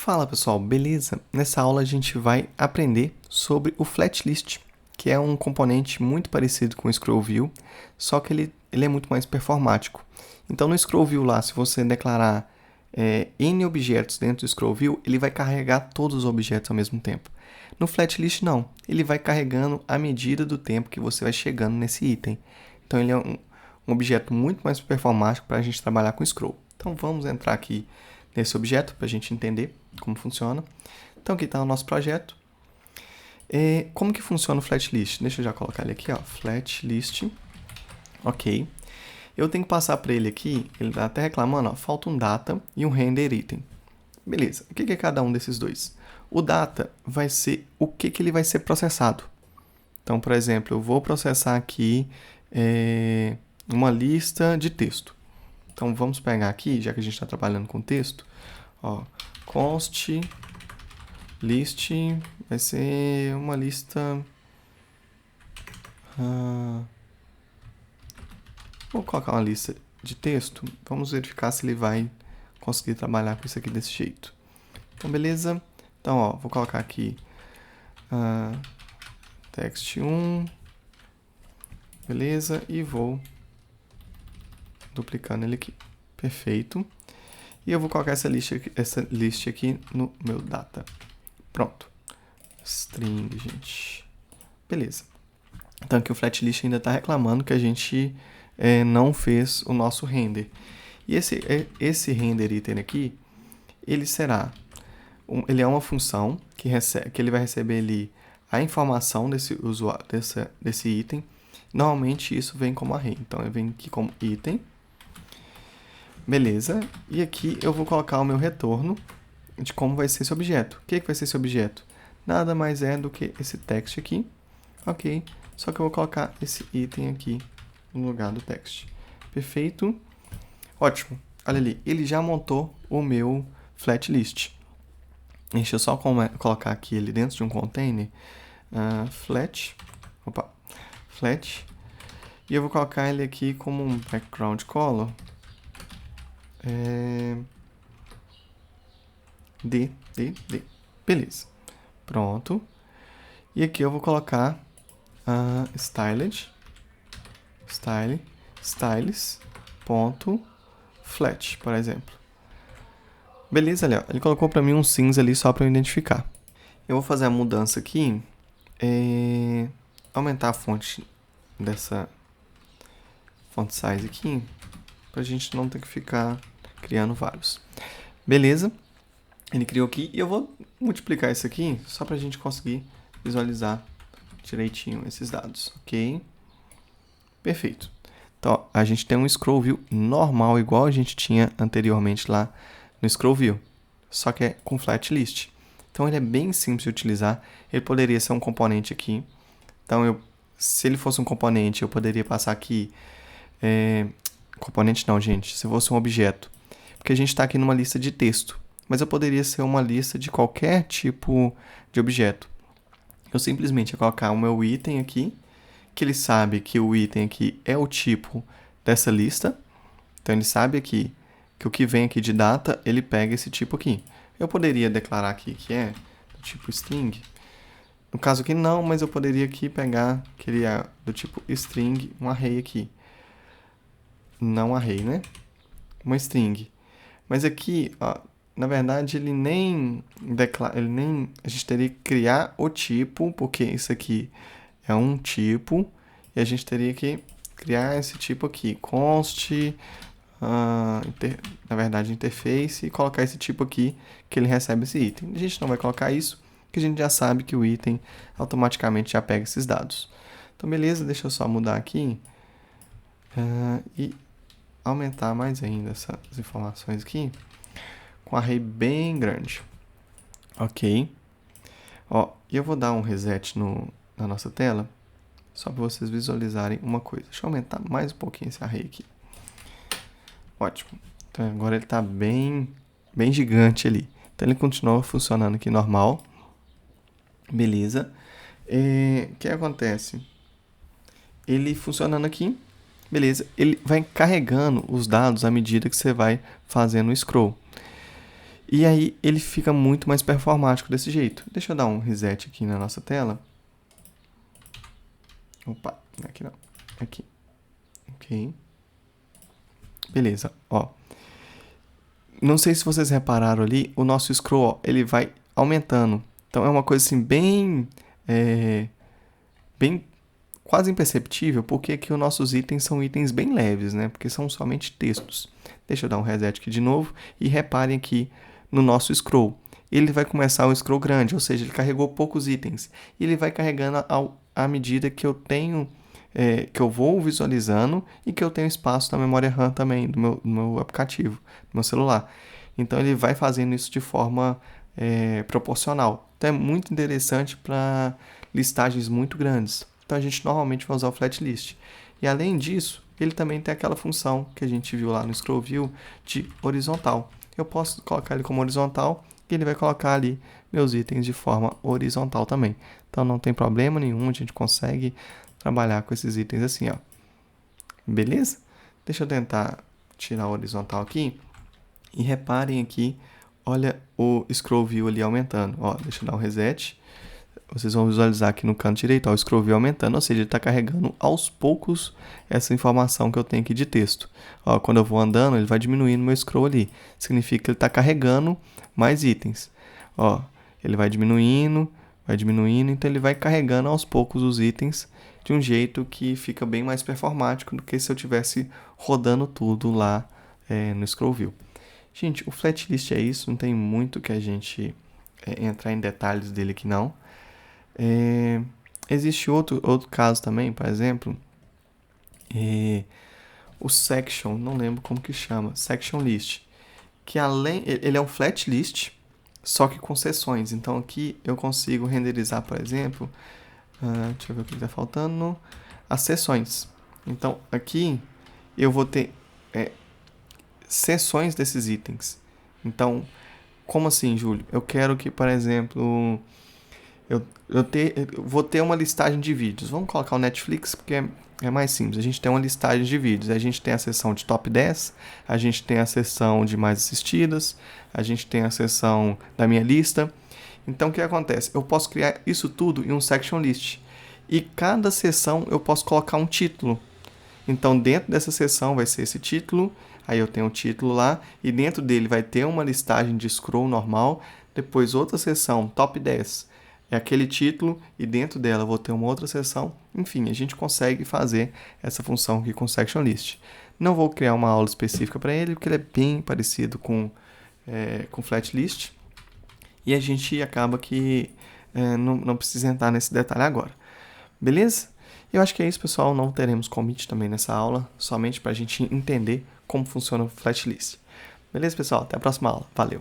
Fala pessoal, beleza? Nessa aula a gente vai aprender sobre o FlatList, que é um componente muito parecido com o ScrollView, só que ele é muito mais performático. Então no ScrollView lá, se você declarar N objetos dentro do ScrollView, ele vai carregar todos os objetos ao mesmo tempo. No FlatList não, ele vai carregando à medida do tempo que você vai chegando nesse item. Então ele é um objeto muito mais performático para a gente trabalhar com Scroll. Então vamos entrar aqui nesse objeto para a gente entender como funciona. Então aqui está o nosso projeto. Como que funciona o FlatList? Deixa eu já colocar ele aqui, ó, FlatList. Ok. Eu tenho que passar para ele aqui, ele está até reclamando, ó, falta um data e um render item. Beleza, o que é cada um desses dois? O data vai ser o que ele vai ser processado. Então, por exemplo, eu vou processar aqui uma lista de texto. Então, vamos pegar aqui, já que a gente está trabalhando com texto, ó, const list vai ser uma lista... vou colocar uma lista de texto. Vamos verificar se ele vai conseguir trabalhar com isso aqui desse jeito. Então, beleza. Então, ó, vou colocar aqui text1, beleza, e vou duplicando ele aqui. Perfeito. E eu vou colocar essa list aqui no meu data. Pronto. String, gente. Beleza. Então aqui o FlatList ainda está reclamando que a gente não fez o nosso render. E esse render item aqui, ele será... ele é uma função que ele vai receber ali a informação desse item. Normalmente isso vem como array. Então eu venho aqui como item. Beleza. E aqui eu vou colocar o meu retorno de como vai ser esse objeto. O que vai ser esse objeto? Nada mais é do que esse text aqui. Ok. Só que eu vou colocar esse item aqui no lugar do text. Perfeito. Ótimo. Olha ali. Ele já montou o meu FlatList. Deixa eu só colocar aqui ele dentro de um container. Flat. E eu vou colocar ele aqui como um background color. D. Beleza. Pronto. E aqui eu vou colocar styles.flat, por exemplo. Beleza, ali, ó. Ele colocou para mim um cinza ali só para eu identificar. Eu vou fazer a mudança aqui, aumentar a fonte dessa font size aqui, para a gente não ter que ficar criando vários. Beleza. Ele criou aqui e eu vou multiplicar isso aqui só para a gente conseguir visualizar direitinho esses dados, ok? Perfeito. Então, ó, a gente tem um ScrollView normal, igual a gente tinha anteriormente lá no ScrollView, só que é com FlatList. Então, ele é bem simples de utilizar. Ele poderia ser um componente aqui. Então, se ele fosse um componente, eu poderia passar aqui... componente não, gente. Se fosse um objeto. Porque a gente está aqui numa lista de texto. Mas eu poderia ser uma lista de qualquer tipo de objeto. Eu simplesmente ia colocar o meu item aqui, que ele sabe que o item aqui é o tipo dessa lista. Então, ele sabe aqui que o que vem aqui de data, ele pega esse tipo aqui. Eu poderia declarar aqui que é do tipo string. No caso aqui não, mas eu poderia aqui pegar, que ele é do tipo string, um array aqui. Não array, né? Uma string. Mas aqui, ó, na verdade, ele nem declara, a gente teria que criar o tipo, porque isso aqui é um tipo, e a gente teria que criar esse tipo aqui, const, na verdade, interface, e colocar esse tipo aqui, que ele recebe esse item. A gente não vai colocar isso, porque a gente já sabe que o item automaticamente já pega esses dados. Então, beleza, deixa eu só mudar aqui, e aumentar mais ainda essas informações aqui, com um array bem grande. Ok. Ó, e eu vou dar um reset na nossa tela, só para vocês visualizarem uma coisa. Deixa eu aumentar mais um pouquinho esse array aqui. Ótimo. Então agora ele está bem gigante ali. Então ele continua funcionando aqui normal. Beleza. O que acontece? Ele funcionando aqui, beleza. Ele vai carregando os dados à medida que você vai fazendo o scroll. E aí ele fica muito mais performático desse jeito. Deixa eu dar um reset aqui na nossa tela. Opa, aqui não. Aqui. Ok. Beleza, ó. Não sei se vocês repararam ali, o nosso scroll, ó, ele vai aumentando. Então é uma coisa assim bem quase imperceptível, porque aqui os nossos itens são itens bem leves, né? Porque são somente textos. Deixa eu dar um reset aqui de novo e reparem aqui no nosso scroll. Ele vai começar um scroll grande, ou seja, ele carregou poucos itens. E ele vai carregando à medida que eu tenho, que eu vou visualizando e que eu tenho espaço na memória RAM também do meu aplicativo, do meu celular. Então ele vai fazendo isso de forma proporcional. Então é muito interessante para listagens muito grandes. Então a gente normalmente vai usar o flat list. E além disso, ele também tem aquela função que a gente viu lá no scroll view de horizontal. Eu posso colocar ele como horizontal e ele vai colocar ali meus itens de forma horizontal também. Então não tem problema nenhum, a gente consegue trabalhar com esses itens assim, ó. Beleza? Deixa eu tentar tirar o horizontal aqui. E reparem aqui, olha o scroll view ali aumentando. Ó, deixa eu dar um reset. Vocês vão visualizar aqui no canto direito, ó, o scroll view aumentando, ou seja, ele está carregando aos poucos essa informação que eu tenho aqui de texto. Ó, quando eu vou andando, ele vai diminuindo meu scroll ali. Significa que ele está carregando mais itens. Ó, ele vai diminuindo, então ele vai carregando aos poucos os itens de um jeito que fica bem mais performático do que se eu tivesse rodando tudo lá no scroll view. Gente, o flat list é isso, não tem muito que a gente entrar em detalhes dele aqui não. Existe outro caso também, por exemplo, o section, não lembro como que chama, section list, que ele é um flat list, só que com seções. Então aqui eu consigo renderizar, por exemplo, deixa eu ver o que está faltando, as seções. Então aqui eu vou ter seções desses itens. Então, como assim, Júlio? Eu quero que, por exemplo, eu vou ter uma listagem de vídeos. Vamos colocar o Netflix porque é mais simples. A gente tem uma listagem de vídeos. A gente tem a seção de top 10, a gente tem a seção de mais assistidas, a gente tem a seção da minha lista. Então o que acontece? Eu posso criar isso tudo em um section list. E cada seção eu posso colocar um título. Então dentro dessa seção vai ser esse título, aí eu tenho o título lá, e dentro dele vai ter uma listagem de scroll normal, depois outra seção, top 10, é aquele título, e dentro dela eu vou ter uma outra seção. Enfim, a gente consegue fazer essa função aqui com section list. Não vou criar uma aula específica para ele, porque ele é bem parecido com flat list, e a gente acaba que não precisa entrar nesse detalhe agora. Beleza? Eu acho que é isso, pessoal. Não teremos commit também nessa aula, somente para a gente entender como funciona o flat list. Beleza, pessoal? Até a próxima aula. Valeu!